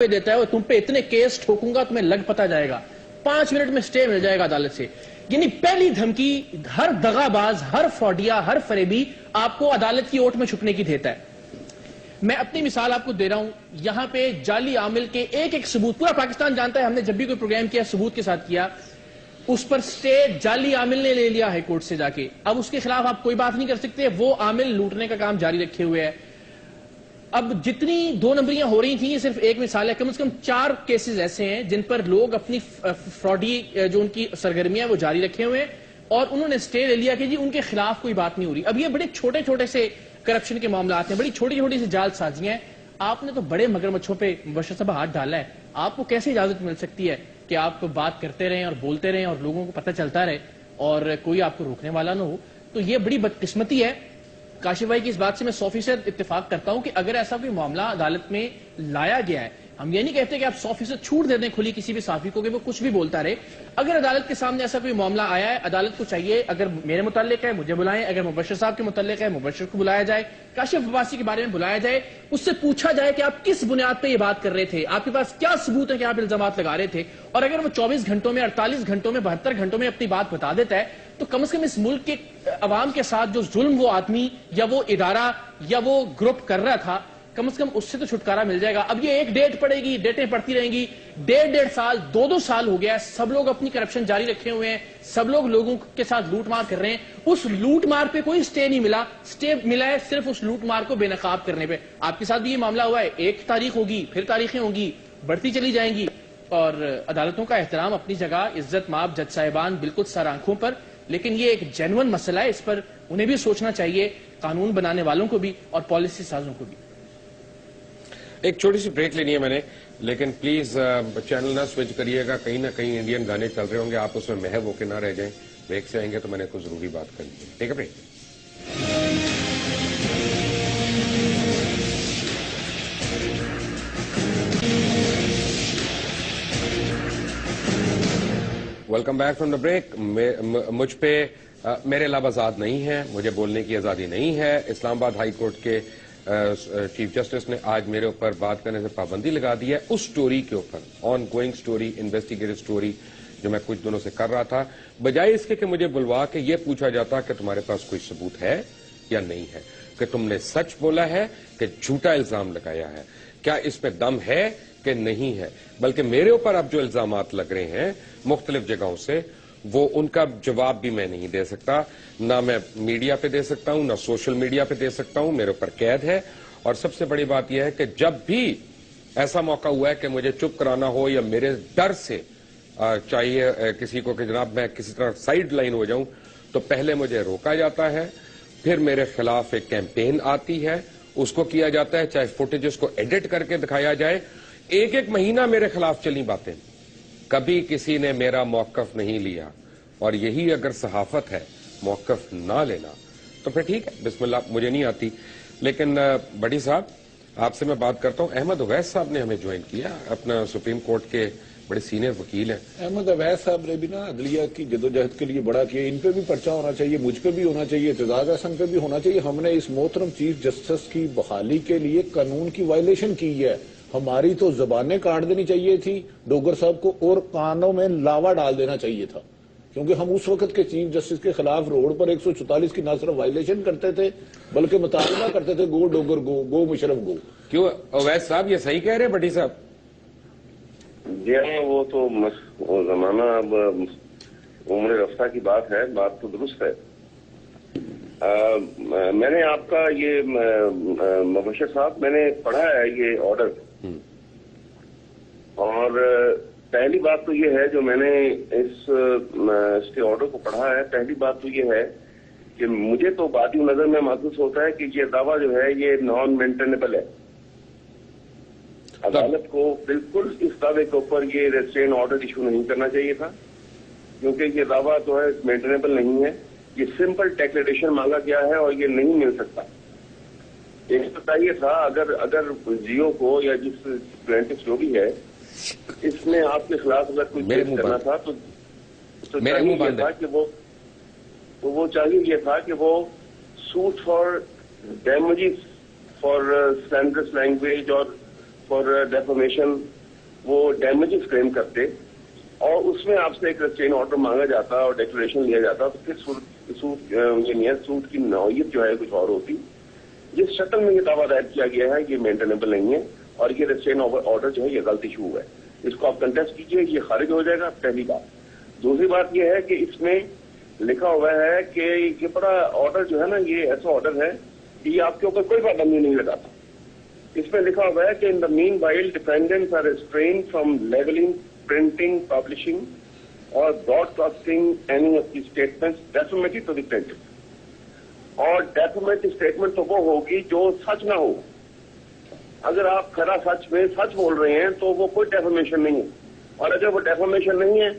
देता है और तुम पे इतने केस ठोकूंगा तुम्हें लग पता जाएगा, 5 मिनट में स्टे मिल जाएगा अदालत से। यानी पहली धमकी हर दगाबाज, हर फ्रॉडिया, हर फरेबी आपको अदालत की ओट में छुपने की देता है। मैं अपनी मिसाल आपको दे रहा हूं, यहां पे जाली आमिल के एक एक सबूत पूरा पाकिस्तान जानता है, हमने जब भी कोई प्रोग्राम किया सबूत के साथ किया, उस पर स्टे जाली आमिल ने ले लिया हाईकोर्ट से जाके। अब उसके खिलाफ आप कोई बात नहीं कर सकते, वो आमिल लूटने का काम जारी रखे हुए है। अब जितनी 2 नंबरियां हो रही थी, ये सिर्फ एक मिसाल है, कम से कम 4 केसेस ऐसे हैं जिन पर लोग अपनी फ्रॉडी जो उनकी सरगर्मियां वो जारी रखे हुए हैं और उन्होंने स्टे ले लिया कि जी उनके खिलाफ कोई बात नहीं हो रही। अब ये बड़े छोटे छोटे से करप्शन के मामला हैं, बड़ी छोटी छोटी सी जालसाजियां हैं। आपने तो बड़े मगरमच्छों पे मुबश्शिर साहब हाथ डाला है, आपको कैसे इजाजत मिल सकती है कि आप बात करते रहें और बोलते रहें और लोगों को पता चलता रहे और कोई आपको रोकने वाला ना हो? तो ये बड़ी बदकिस्मती है। काशिफ भाई की इस बात से मैं 100% इत्तेफाक करता हूं कि अगर ऐसा कोई मामला अदालत में लाया गया है, हम ये नहीं कहते कि आप 100% छूट दे दें खुली किसी भी साफी को कि वो कुछ भी बोलता रहे। अगर अदालत के सामने ऐसा कोई मामला आया है, अदालत को चाहिए, अगर मेरे मुताल्लिक है मुझे बुलाएं, अगर मुबश्शिर साहब के मुताल्लिक है मुबश्शिर को बुलाया जाए, काशिफ अब्बासी के बारे में बुलाया जाए, उससे पूछा जाए कि आप किस बुनियाद पर यह बात कर रहे थे, आपके पास क्या सबूत है कि आप इल्जामात लगा रहे थे। और अगर वो 24 घंटों में, 48 घंटों में, 72 घंटों में अपनी बात बता देता है, तो कम से कम इस मुल्क के अवाम के साथ जो जुल्म वो आदमी या वो इदारा या वो ग्रुप कर रहा था, कम से कम उससे तो छुटकारा मिल जाएगा। अब ये एक डेट पड़ेगी, डेटें पड़ती रहेंगी, 1.5 साल 2 साल हो गया है, सब लोग अपनी करप्शन जारी रखे हुए हैं, सब लोग लोगों के साथ लूटमार कर रहे हैं। उस लूटमार पे कोई स्टे नहीं मिला, स्टे मिला है सिर्फ उस लूटमार को बेनकाब करने पे। आपके साथ भी ये मामला हुआ है, 1 तारीख होगी, फिर तारीखें होंगी, बढ़ती चली जाएंगी। और अदालतों का एहतराम अपनी जगह, इज्जत माब जज साहिबान बिल्कुल सर आंखों पर, लेकिन ये एक जेन्युइन मसला है, इस पर उन्हें भी सोचना चाहिए, कानून बनाने वालों को भी और पॉलिसी साजों को भी। एक छोटी सी ब्रेक लेनी है मैंने, लेकिन प्लीज चैनल ना स्विच करिएगा, कहीं ना कहीं इंडियन गाने चल रहे होंगे, आप उसमें महव होके ना रह जाएं। ब्रेक से आएंगे तो मैंने कुछ जरूरी बात करनी है। ठीक है break. Welcome back from the break. मुझ पे मेरे लब आजाद नहीं है, मुझे बोलने की आजादी नहीं है। इस्लामाबाद हाई कोर्ट के चीफ जस्टिस ने आज मेरे ऊपर बात करने से पाबंदी लगा दी है उस स्टोरी के ऊपर, on going story, investigative story जो मैं कुछ दिनों से कर रहा था, बजाय इसके कि मुझे बुलवा के ये पूछा जाता कि तुम्हारे पास कोई सबूत है या नहीं है, कि तुमने सच बोला है कि झूठा इल्जाम लगाया है, क्या इसमें दम है कि नहीं है। बल्कि मेरे ऊपर अब जो इल्जामात लग रहे हैं मुख्तलिफ जगहों से, वो उनका जवाब भी मैं नहीं दे सकता, ना मैं मीडिया पे दे सकता हूं, ना सोशल मीडिया पे दे सकता हूं, मेरे ऊपर कैद है। और सबसे बड़ी बात यह है कि जब भी ऐसा मौका हुआ है कि मुझे चुप कराना हो या मेरे डर से चाहिए किसी को कि जनाब मैं किसी तरह साइड लाइन हो जाऊं, तो पहले मुझे रोका जाता है, फिर मेरे खिलाफ एक कैंपेन आती है, उसको किया जाता है, चाहे फुटेजेस को एडिट करके दिखाया जाए। 1 महीना मेरे खिलाफ चली बातें, कभी किसी ने मेरा मौकफ नहीं लिया। और यही अगर सहाफत है, मौकफ ना लेना, तो फिर ठीक है, बिस्मिल्लाह, मुझे नहीं आती। लेकिन बड़ी साहब, आपसे मैं बात करता हूं, अहमद अवैस साहब ने हमें ज्वाइन किया, अपना सुप्रीम कोर्ट के बड़े सीनियर वकील हैं। अहमद अवैस साहब ने भी ना अदलिया की जदोजहद के लिए बड़ा किया, इन पे भी पर्चा होना चाहिए, मुझ पे भी होना चाहिए, एतजाज हसन पे भी होना चाहिए। हमने इस मोहतरम चीफ जस्टिस की बहाली के लिए कानून की वायलेशन की है, हमारी तो जबानें काट देनी चाहिए थी डोगर साहब को और कानों में लावा डाल देना चाहिए था, क्योंकि हम उस वक्त के चीफ जस्टिस के खिलाफ रोड पर 144 की न सिर्फ वायलेशन करते थे बल्कि मुतालबा करते थे, गो डोगर गो, गो मुशर्रफ गो। क्यों अवैस साहब ये सही कह रहे हैं बड़ी साहब? जी हाँ, वो तो जमाना अब उम्र रफ्ता की बात है, बात तो दुरुस्त है। मैंने आपका ये मुबश्शिर साहब, मैंने पढ़ा है ये ऑर्डर, और पहली बात तो ये है जो मैंने इसके ऑर्डर को पढ़ा है, पहली बात तो ये है कि मुझे तो बादी नजर में महसूस होता है कि ये दावा जो है ये नॉन मेंटेनेबल है। अदालत को बिल्कुल इस दावे के ऊपर ये रेस्ट्रेन ऑर्डर इशू नहीं करना चाहिए था, क्योंकि ये दावा जो है मेंटेनेबल नहीं है, ये सिंपल डेक्लेरेशन मांगा गया है और ये नहीं मिल सकता। एक तो चाहिए था अगर जियो को या जिस प्लेंटिफ जो भी है इसने आपके खिलाफ अगर कोई केस करना था तो चाहिए ये था कि वो चाहिए ये था कि वो suit for damages for slanderous language और फॉर डेफोमेशन वो डैमेजेस क्लेम करते और उसमें आपसे एक रेस्ट्रेन ऑर्डर मांगा जाता और डिक्लेरेशन लिया जाता, तो फिर सूट की नौयत जो है कुछ और होती। जिस शक्ल में ये दावा दायर किया गया है ये मेंटेनेबल नहीं है और ये रेस्ट्रेन ऑर्डर जो है ये गलत इशू है। इसको आप कंटेस्ट कीजिए, ये खारिज हो जाएगा, पहली बात। दूसरी बात ये है कि इसमें लिखा हुआ है कि ये बड़ा ऑर्डर जो है ना, ये ऐसा ऑर्डर है कि ये आपके ऊपर कोई पाबंदी नहीं लगाता। इसमें लिखा हुआ है कि in the meanwhile dependents are restrained from libelling, printing, publishing और broadcasting any of the statements defamatory to the plaintiff. और डेफेमेटरी स्टेटमेंट तो वो होगी जो सच ना हो। अगर आप खरा सच में सच बोल रहे हैं तो वो कोई डेफेमेशन नहीं है, और अगर वो डेफेमेशन नहीं है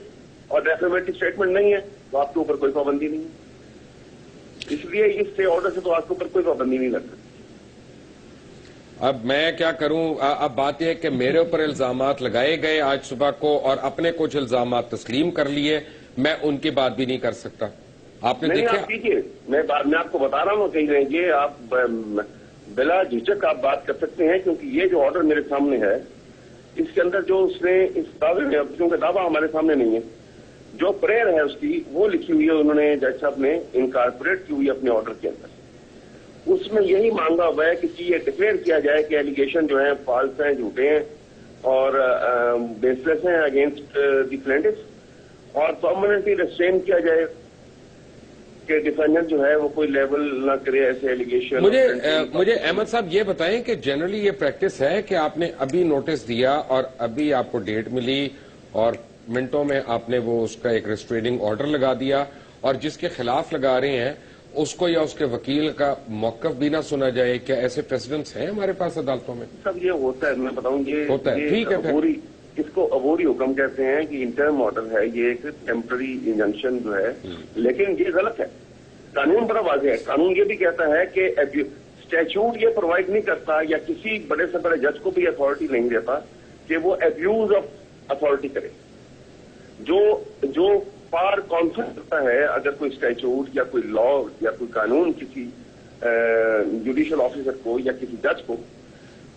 और डेफेमेटरी स्टेटमेंट नहीं है तो आपके ऊपर कोई पाबंदी नहीं है। इसलिए इस स्टे ऑर्डर से तो आपके ऊपर कोई पाबंदी नहीं लग सकती। अब मैं क्या करूं? अब बात यह है कि मेरे ऊपर इल्जामात लगाए गए आज सुबह को और अपने कुछ इल्जामात तस्लीम कर लिए, मैं उनकी बात भी नहीं कर सकता। आपने नहीं, देखा? आप कीजिए, मैं बाद में आपको बता रहा हूँ, कहीं रहेंगे आप बिला झिझक आप बात कर सकते हैं, क्योंकि ये जो ऑर्डर मेरे सामने है इसके अंदर जो उसने इस दावे में, क्योंकि दावा हमारे सामने नहीं है, जो प्रेयर है उसकी वो लिखी हुई है, उन्होंने जज साहब ने इनकॉर्पोरेट की हुई है अपने ऑर्डर के अंदर। उसमें यही मांगा हुआ है कि ये डिक्लेयर किया जाए कि एलिगेशन जो है फॉल्स हैं, झूठे हैं और बेसलेस हैं अगेंस्ट द प्लेंटिफ्स, और परमानेंटली रिस्ट्रेन किया जाए कि डिफेंडेंट जो है वो कोई लेवल ना करे ऐसे एलिगेशन। मुझे अहमद साहब ये बताएं कि जनरली ये प्रैक्टिस है कि आपने अभी नोटिस दिया और अभी आपको डेट मिली और मिनटों में आपने वो उसका एक रिस्ट्रेनिंग ऑर्डर लगा दिया, और जिसके खिलाफ लगा रहे हैं उसको या उसके वकील का मौकफ भी ना सुना जाए? क्या ऐसे प्रेसिडेंट्स हैं हमारे पास अदालतों में? सब ये होता है, मैं बताऊं, ये होता है, ठीक है। इसको अबूरी हुक्म कहते हैं कि इंटरम ऑर्डर है, ये एक टेम्पररी इंजंक्शन जो है, लेकिन ये गलत है। कानून बड़ा वाज़ेह है। कानून ये भी कहता है कि स्टैच्यूट ये प्रोवाइड नहीं करता या किसी बड़े से बड़े जज को भी अथॉरिटी नहीं देता कि वो एब्यूज ऑफ अथॉरिटी करे। जो पार कॉन्फ्रेंस करता है, अगर कोई स्टैच्यूट या कोई लॉ या कोई कानून किसी जुडिशियल ऑफिसर को या किसी जज को,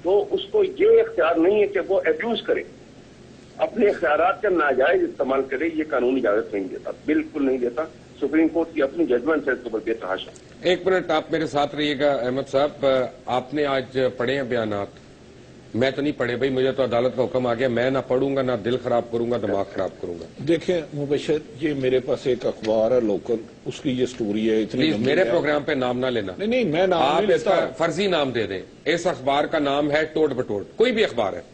तो उसको ये इख्तियार नहीं है कि वो एब्यूज करे, अपने इख्तियारात का नाजायज इस्तेमाल करे। ये कानून इजाजत नहीं देता, बिल्कुल नहीं देता। सुप्रीम कोर्ट की अपनी जजमेंट है इसके ऊपर बेतहाशा। एक मिनट आप मेरे साथ रहिएगा अहमद साहब। आपने आज पढ़े हैं बयानात? मैं तो नहीं पढ़े भाई, मुझे तो अदालत का हुक्म आ गया, मैं ना पढ़ूंगा, ना दिल खराब करूंगा, दिमाग खराब करूंगा। देखें मुबशर, ये मेरे पास एक अखबार है लोकल, उसकी ये स्टोरी है। इतनी प्लीज मेरे प्रोग्राम पे नाम ना लेना। नहीं, मैं नाम आप नहीं लेता। इसका फर्जी नाम दे दें। इस अखबार का नाम है टोट बटोट, कोई भी अखबार है।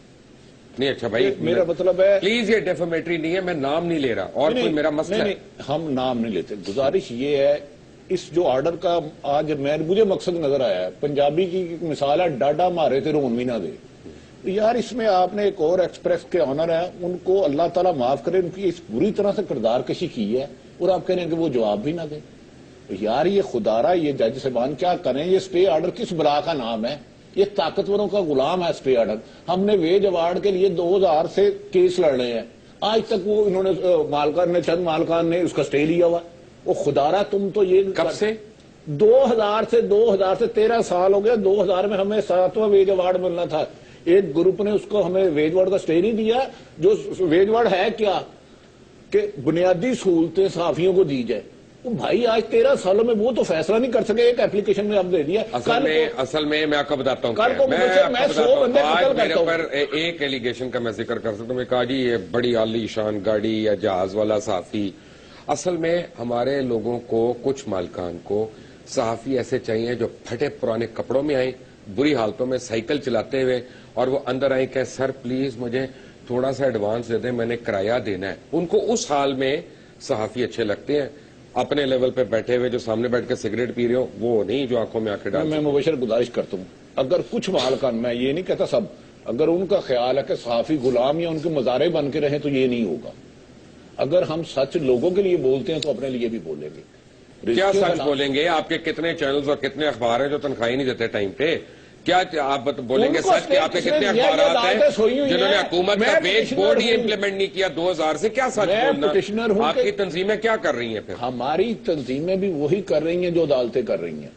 नहीं अच्छा भाई, मेरा मतलब है प्लीज ये डेफेमेटरी नहीं है, मैं नाम नहीं ले रहा और कोई मेरा मसला है। हम नाम नहीं लेते। गुजारिश ये है, इस जो ऑर्डर का आज मुझे मकसद नजर आया है, पंजाबी की मिसाल है, डाडा मारे थे रोन भी ना दे। यार इसमें आपने एक और एक्सप्रेस के ऑनर है, उनको अल्लाह ताला माफ करे, उनकी इस बुरी तरह से किरदार कशी की है, और आप कह रहे हैं कि वो जवाब भी ना दे। यार ये खुदारा, ये जज साहबान क्या करें? ये स्टे ऑर्डर किस बला का नाम है? ये ताकतवरों का गुलाम है स्टे ऑर्डर। हमने वेज अवार्ड के लिए 2000 से केस लड़ रहे हैं, आज तक वो इन्होंने मालकान ने, चंद मालकान ने उसका स्टे लिया हुआ। वो खुदारा तुम तो ये कब से 2000 से 13 साल हो गया। 2000 में हमें 7वां वेज अवार्ड मिलना था, एक ग्रुप ने उसको हमें वेज अवार्ड का स्टे नहीं दिया। जो वेज अवार्ड है क्या कि बुनियादी सहूलतें सहाफियों को दी जाए। तो भाई आज 13 सालों में वो तो फैसला नहीं कर सके, एक एप्लीकेशन में आप दे दिया। असल में मैं आपको बताता हूँ, कल को मैं 100 बंदे कत्ल करता पर एक एलिगेशन का मैं जिक्र कर सकता हूँ। कहा जी ये बड़ी आली शान गाड़ी या जहाज वाला सहाफी। असल में हमारे लोगों को, कुछ मालकान को सहाफी ऐसे चाहिए जो फटे पुराने कपड़ों में आए, बुरी हालतों में साइकिल चलाते हुए, और वो अंदर आए कहे सर प्लीज मुझे थोड़ा सा एडवांस दे दें, मैंने किराया देना है। उनको उस हाल में सहाफी अच्छे लगते हैं, अपने लेवल पे बैठे हुए जो सामने बैठ के सिगरेट पी रहे हो वो नहीं, जो आंखों में आंखें डाल। मैं मुबशर गुजारिश करता हूँ, अगर कुछ मालकान, मैं ये नहीं कहता सब, अगर उनका ख्याल है कि सहाफी गुलाम या उनके मजारे बन के रहे तो ये नहीं होगा। अगर हम सच लोगों के लिए बोलते हैं तो अपने लिए भी बोलेंगे। क्या सच बोलेंगे? आपके कितने चैनल्स और कितने अखबार हैं जो तनख्वाही नहीं देते टाइम पे? क्या आप बोलेंगे सच कि आपके कितने अखबार हैं जिन्होंने हुकूमत का वेज बोर्ड ही इम्प्लीमेंट नहीं किया 2000 से? क्या सच बोलना? आपकी तंजीमें क्या कर रही हैं फिर? हमारी तंजीमें भी वही कर रही हैं जो अदालतें कर रही हैं।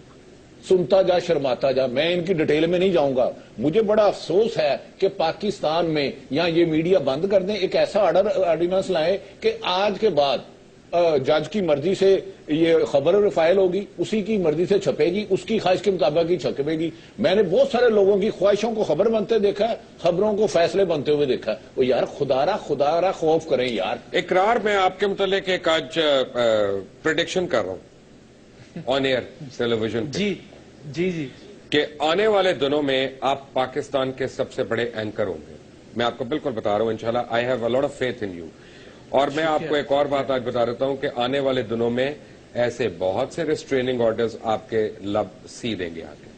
سنتا جا شرماتا جا. میں ان کی ڈیٹیل میں نہیں جاؤں گا. مجھے بڑا افسوس ہے کہ پاکستان میں یا یہ میڈیا بند کر دیں, ایک ایسا آرڈیننس لائیں کہ آج کے بعد جج کی مرضی سے یہ خبر فائل ہوگی, اسی کی مرضی سے چھپے گی, اس کی خواہش کے مطابق ہی چھپے گی. میں نے بہت سارے لوگوں کی خواہشوں کو خبر بنتے دیکھا ہے, خبروں کو فیصلے بنتے ہوئے دیکھا ہے. وہ یار خدا را خوف کریں یار. اقرار میں آپ کے متعلق ایک آج پریڈکشن کر رہا ہوں آن ایئر ٹیلی ویژن پہ جی جی جی کہ آنے والے دنوں میں آپ پاکستان کے سب سے بڑے اینکر ہوں گے. میں آپ کو بالکل بتا رہا ہوں انشاءاللہ. I have a lot of faith in you. اور میں آپ کو ایک اور بات آج بتا دیتا ہوں کہ آنے والے دنوں میں ایسے بہت سے ریسٹریننگ آرڈرز آپ کے لب سی دیں گے آگے.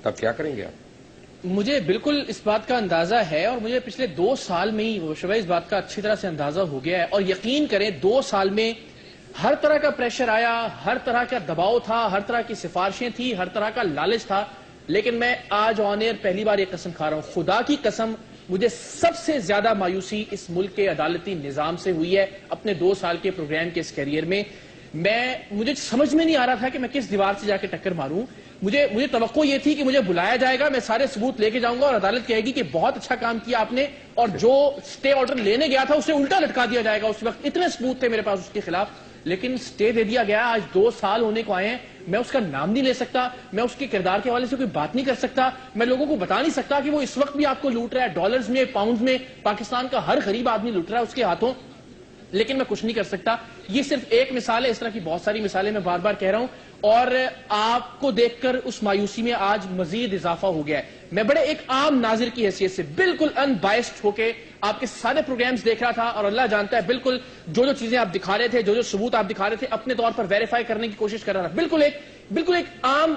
تب کیا کریں گے آپ؟ مجھے بالکل اس بات کا اندازہ ہے, اور مجھے پچھلے 2 سال میں ہی شبہ اس بات کا اچھی طرح سے اندازہ ہو گیا ہے. اور یقین کریں 2 سال میں ہر طرح کا پریشر آیا, ہر طرح کا دباؤ تھا, ہر طرح کی سفارشیں تھی, ہر طرح کا لالچ تھا. لیکن میں آج آن ایئر پہلی بار یہ قسم کھا رہا ہوں, خدا کی قسم مجھے سب سے زیادہ مایوسی اس ملک کے عدالتی نظام سے ہوئی ہے اپنے 2 سال کے پروگرام کے اس کیریئر میں. مجھے سمجھ میں نہیں آ رہا تھا کہ میں کس دیوار سے جا کے ٹکر ماروں. مجھے توقع یہ تھی کہ مجھے بلایا جائے گا, میں سارے ثبوت لے کے جاؤں گا اور عدالت کہے گی کہ بہت اچھا کام کیا آپ نے, اور جو سٹے آرڈر لینے گیا تھا اسے الٹا لٹکا دیا جائے گا. اس وقت اتنے ثبوت تھے میرے پاس اس کے خلاف, لیکن سٹے دے دیا گیا. آج 2 سال ہونے کو آئے ہیں, میں اس کا نام نہیں لے سکتا, میں اس کے کردار کے حوالے سے کوئی بات نہیں کر سکتا, میں لوگوں کو بتا نہیں سکتا کہ وہ اس وقت بھی آپ کو لوٹ رہا ہے, ڈالرز میں, پاؤنڈز میں, پاکستان کا ہر غریب آدمی لوٹ رہا ہے اس کے ہاتھوں. لیکن میں کچھ نہیں کر سکتا. یہ صرف ایک مثال ہے, اس طرح کی بہت ساری مثالیں میں بار بار کہہ رہا ہوں, اور آپ کو دیکھ کر اس مایوسی میں آج مزید اضافہ ہو گیا ہے. میں بڑے ایک عام ناظر کی حیثیت سے بالکل ان بائسڈ ہو کے آپ کے سارے پروگرامز دیکھ رہا تھا, اور اللہ جانتا ہے بالکل جو چیزیں آپ دکھا رہے تھے, جو ثبوت آپ دکھا رہے تھے, اپنے طور پر ویریفائی کرنے کی کوشش کر رہا تھا, بالکل ایک عام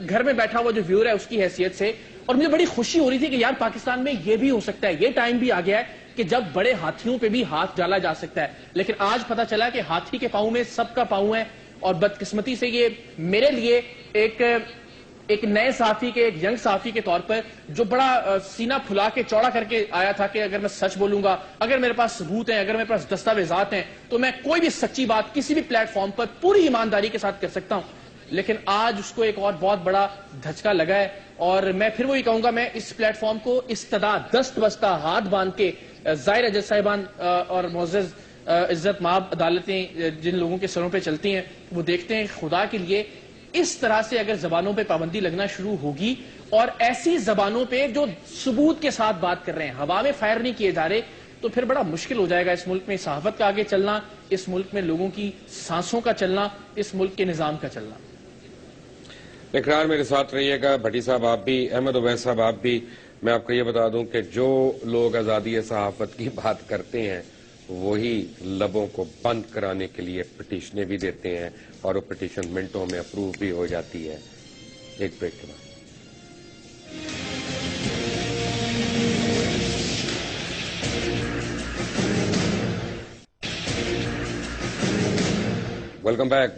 گھر میں بیٹھا ہوا جو ویور ہے اس کی حیثیت سے. اور مجھے بڑی خوشی ہو رہی تھی کہ یار پاکستان میں یہ بھی ہو سکتا ہے, یہ ٹائم بھی آ گیا ہے کہ جب بڑے ہاتھیوں پہ بھی ہاتھ ڈالا جا سکتا ہے. لیکن آج پتا چلا کہ ہاتھی کے پاؤں میں سب کا پاؤں ہے, اور بدقسمتی سے یہ میرے لیے ایک نئے صحافی کے, ایک ینگ صحافی کے طور پر جو بڑا سینہ پھلا کے چوڑا کر کے آیا تھا کہ اگر میں سچ بولوں گا, اگر میرے پاس ثبوت ہیں, اگر میرے پاس دستاویزات ہیں, تو میں کوئی بھی سچی بات کسی بھی پلیٹ فارم پر پوری ایمانداری کے ساتھ کر سکتا ہوں. لیکن آج اس کو ایک اور بہت بڑا دھچکا لگا ہے, اور میں پھر وہی کہوں گا, میں اس پلیٹ فارم کو استدعا دست بستہ ہاتھ باندھ کے ظاہر جج صاحبان اور معزز عزت مآب عدالتیں جن لوگوں کے سروں پہ چلتی ہیں وہ دیکھتے ہیں, خدا کے لیے اس طرح سے اگر زبانوں پہ پابندی لگنا شروع ہوگی, اور ایسی زبانوں پہ جو ثبوت کے ساتھ بات کر رہے ہیں, ہوا میں فائر نہیں کیے جا رہے, تو پھر بڑا مشکل ہو جائے گا اس ملک میں صحافت کا آگے چلنا, اس ملک میں لوگوں کی سانسوں کا چلنا, اس ملک کے نظام کا چلنا. اقرار میرے ساتھ رہیے گا, بھٹی صاحب آپ بھی, احمد اویس صاحب آپ بھی. میں آپ کو یہ بتا دوں کہ جو لوگ آزادی صحافت کی بات کرتے ہیں وہی لبوں کو بند کرانے کے لیے پٹیشنیں بھی دیتے ہیں, اور وہ پٹیشن منٹوں میں اپروو بھی ہو جاتی ہے. ایک بریک کے بعد ویلکم بیک.